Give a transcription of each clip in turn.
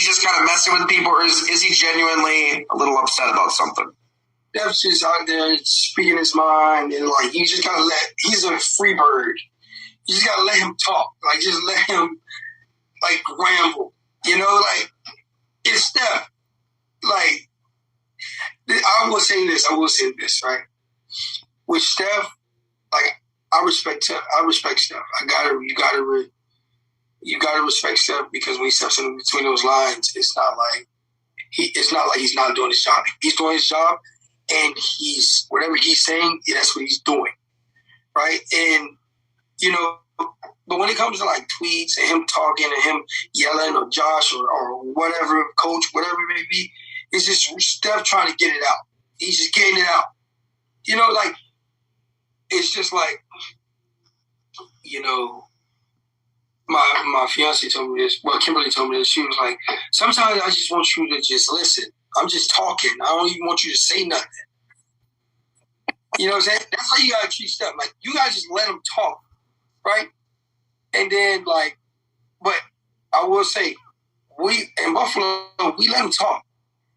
just kind of messing with people, or is he genuinely a little upset about something? Steph's just out there speaking his mind, and like you just gotta he's a free bird. You just gotta let him talk. Like just let him like ramble. You know, like it's Steph. Like I will say this, right? With Steph, like I respect Steph. You gotta respect Steph, because when he steps in between those lines, it's not like he's not doing his job. He's doing his job, and he's whatever he's saying, that's what he's doing, right? And you know, but when it comes to like tweets and him talking and him yelling, or Josh or whatever, coach, whatever it may be, it's just Steph trying to get it out. He's just getting it out. You know, like it's just like, you know, my fiance told me this. Well, Kimberly told me this. She was like, sometimes I just want you to just listen. I'm just talking. I don't even want you to say nothing. You know what I'm saying? That's how you gotta treat Steph. Like you gotta just let him talk, right? And then like, but I will say, we in Buffalo, we let him talk,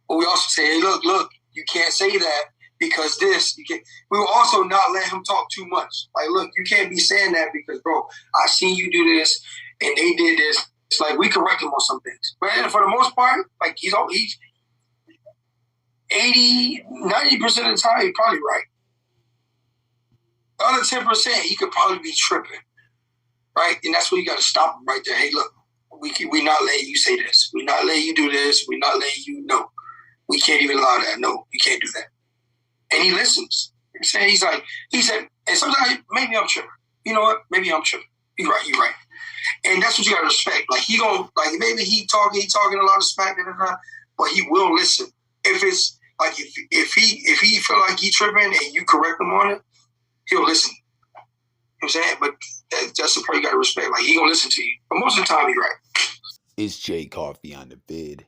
but we also say, hey, look, you can't say that because this. You can't. We will also not let him talk too much. Like, look, you can't be saying that because, bro, I seen you do this and they did this. It's like we correct him on some things, but for the most part, like he's 80, 90% of the time, he's probably right. The other 10%, he could probably be tripping, right? And that's where you got to stop him right there. Hey, look, we not letting you say this. We not letting you do this. We not letting you know. We can't even allow that. No, you can't do that. And he listens. He said, and sometimes maybe I'm tripping. You know what? Maybe I'm tripping. You're right. And that's what you got to respect. Like maybe he talking a lot of smack, but he will listen. If it's like if he feel like he tripping and you correct him on it, he'll listen. You know what I'm saying? But that's the part you got to respect. Like, he going to listen to you. But most of the time, he's right. It's Jay Coffee on the vid.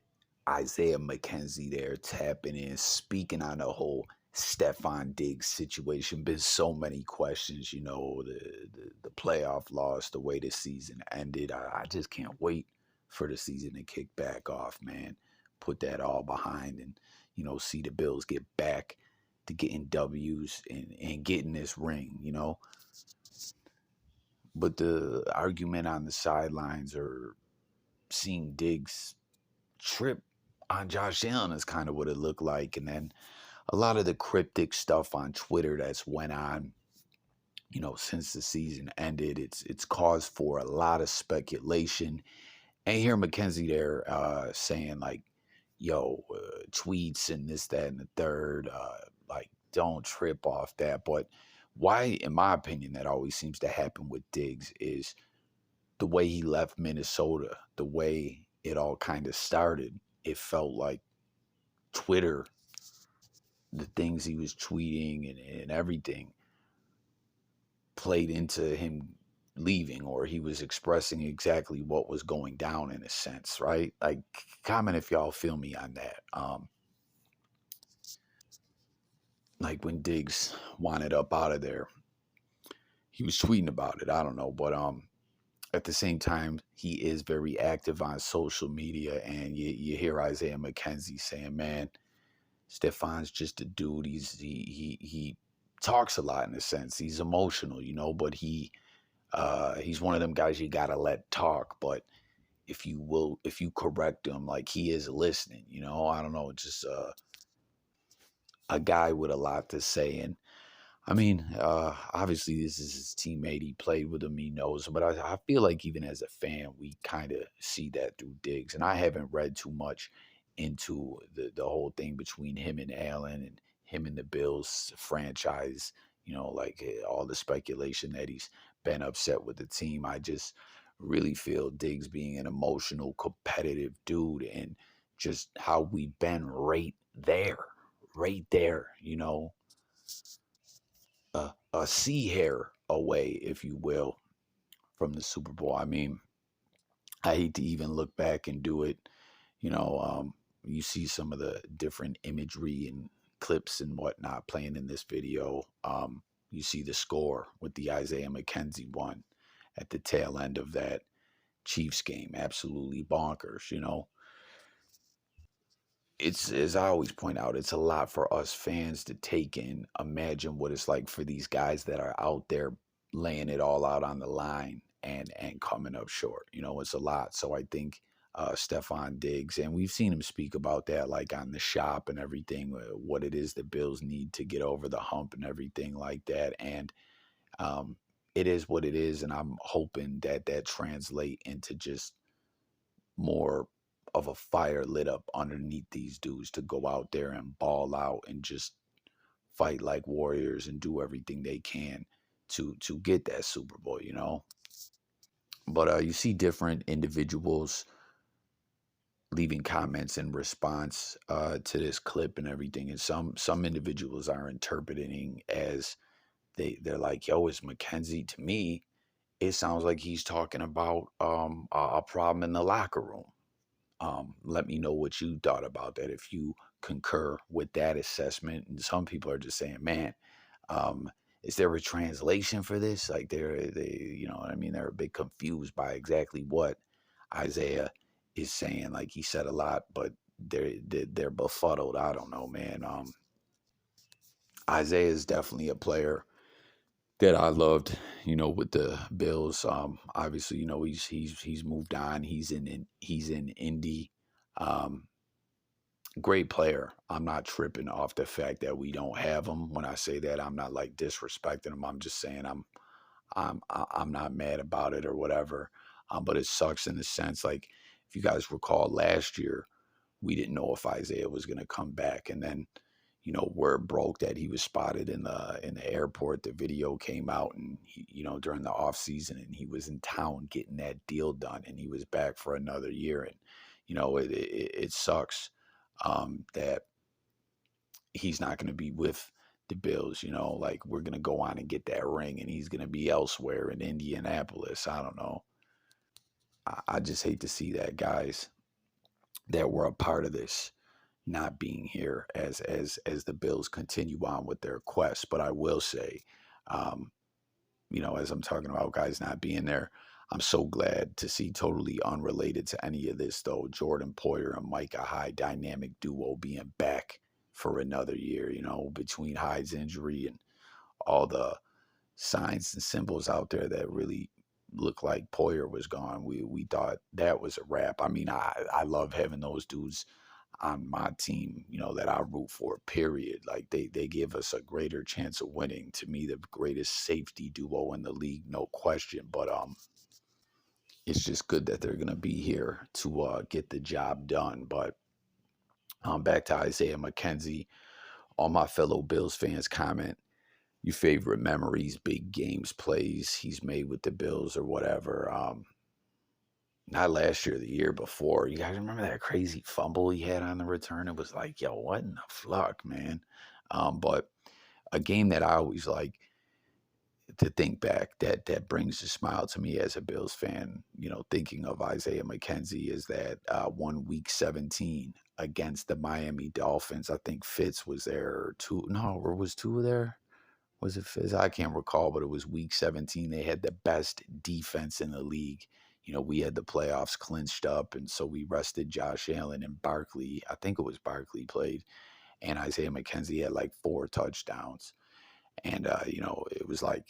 Isaiah Mckenzie there tapping in, speaking on the whole Stefon Diggs situation. Been so many questions, you know, the playoff loss, the way the season ended. I just can't wait for the season to kick back off, man. Put that all behind and, you know, see the Bills get back to getting W's and getting this ring, you know. But the argument on the sidelines or seeing Diggs trip on Josh Allen is kind of what it looked like. And then a lot of the cryptic stuff on Twitter that's went on, you know, since the season ended, it's caused for a lot of speculation. And you hear Mckenzie there saying like, yo, tweets and this, that, and the third, like, don't trip off that. But why, in my opinion, that always seems to happen with Diggs is the way he left Minnesota, the way it all kind of started. It felt like Twitter, the things he was tweeting and everything played into him leaving, or he was expressing exactly what was going down in a sense, right? Like, comment if y'all feel me on that. Like when Diggs wanted up out of there, he was tweeting about it. I don't know, but at the same time, he is very active on social media, and you hear Isaiah Mckenzie saying, "Man, Stefon's just a dude. He talks a lot in a sense. He's emotional, you know, but he's one of them guys you gotta let talk. But if you correct him, like he is listening, you know. I don't know, just a guy with a lot to say. And I mean, obviously this is his teammate. He played with him. He knows. But I feel like even as a fan, we kind of see that through Diggs. And I haven't read too much into the whole thing between him and Allen and him and the Bills franchise. You know, like all the speculation that he's been upset with the team. I just really feel Diggs being an emotional, competitive dude, and just how we've been right there, you know, a sea hair away, if you will, from the Super Bowl. I mean, I hate to even look back and do it. You know, you see some of the different imagery and clips and whatnot playing in this video. You see the score with the Isaiah Mckenzie one at the tail end of that Chiefs game. Absolutely bonkers, you know. it's, as I always point out, it's a lot for us fans to take in. Imagine what it's like for these guys that are out there laying it all out on the line and coming up short. It's a lot. So I think Stefon Diggs, and we've seen him speak about that, like on the shop and everything, what it is the Bills need to get over the hump and everything like that. And um, it is what it is, and I'm hoping that that translate into just more of a fire lit up underneath these dudes to go out there and ball out and just fight like warriors and do everything they can to get that Super Bowl. But you see different individuals leaving comments in response to this clip and everything, and some individuals are interpreting as they're like, "Yo, it's Mckenzie." To me, it sounds like he's talking about a problem in the locker room. Let me know what you thought about that, if you concur with that assessment. And some people are just saying, man, um, is there a translation for this? Like you know what I mean? They're a bit confused by exactly what Isaiah is saying. Like he said a lot, but they're befuddled. I don't know, man. Isaiah is definitely a player that I loved, with the Bills. Obviously, he's moved on. He's in Indy. Um, Great player. I'm not tripping off the fact that we don't have him. When I say that, I'm not like disrespecting him. I'm just saying I'm not mad about it or whatever. But it sucks in the sense, like, if you guys recall last year, we didn't know if Isaiah was going to come back, and then word broke that he was spotted in the airport. The video came out, and during the off season, and he was in town getting that deal done, and he was back for another year. And it sucks that he's not going to be with the Bills. Like, we're going to go on and get that ring, and he's going to be elsewhere in Indianapolis. I don't know. I just hate to see that, guys, that were a part of this not being here as the Bills continue on with their quest. But I will say, um, as I'm talking about guys not being there, I'm so glad to see, totally unrelated to any of this though, Jordan Poyer and Micah Hyde dynamic duo being back for another year. Between Hyde's injury and all the signs and symbols out there that really looked like Poyer was gone, we thought that was a wrap. I mean, I love having those dudes on my team, that I root for, period. Like, they give us a greater chance of winning. To me, the greatest safety duo in the league, no question. But it's just good that they're gonna be here to get the job done. But back to Isaiah Mckenzie. All my fellow Bills fans, comment your favorite memories, big games, plays he's made with the Bills or whatever. Not last year, the year before. You guys remember that crazy fumble he had on the return? It was like, yo, what in the fuck, man? But a game that I always like to think back, that brings a smile to me as a Bills fan, thinking of Isaiah Mckenzie, is that one week 17 against the Miami Dolphins. I think Fitz was there two. No, or was two there? Was it Fitz? I can't recall, but it was week 17. They had the best defense in the league. We had the playoffs clinched up, and so we rested Josh Allen, and Barkley, I think it was Barkley, played, and Isaiah McKenzie had like 4 touchdowns. And, it was like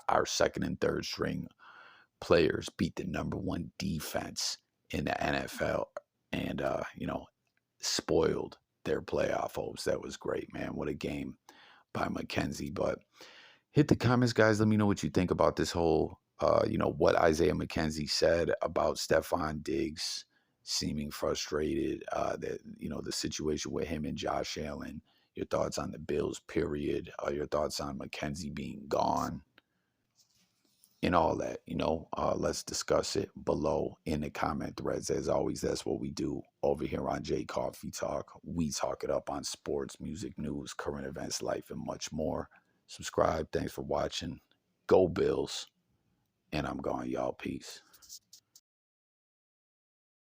our second and third string players beat the number 1 defense in the NFL and, spoiled their playoff hopes. That was great, man. What a game by McKenzie. But hit the comments, guys. Let me know what you think about this whole, what Isaiah McKenzie said about Stefon Diggs seeming frustrated, that, the situation with him and Josh Allen. Your thoughts on the Bills, period. Your thoughts on McKenzie being gone and all that. Let's discuss it below in the comment threads. As always, that's what we do over here on J Coffee Talk. We talk it up on sports, music, news, current events, life, and much more. Subscribe. Thanks for watching. Go Bills. And I'm gone, y'all. Peace.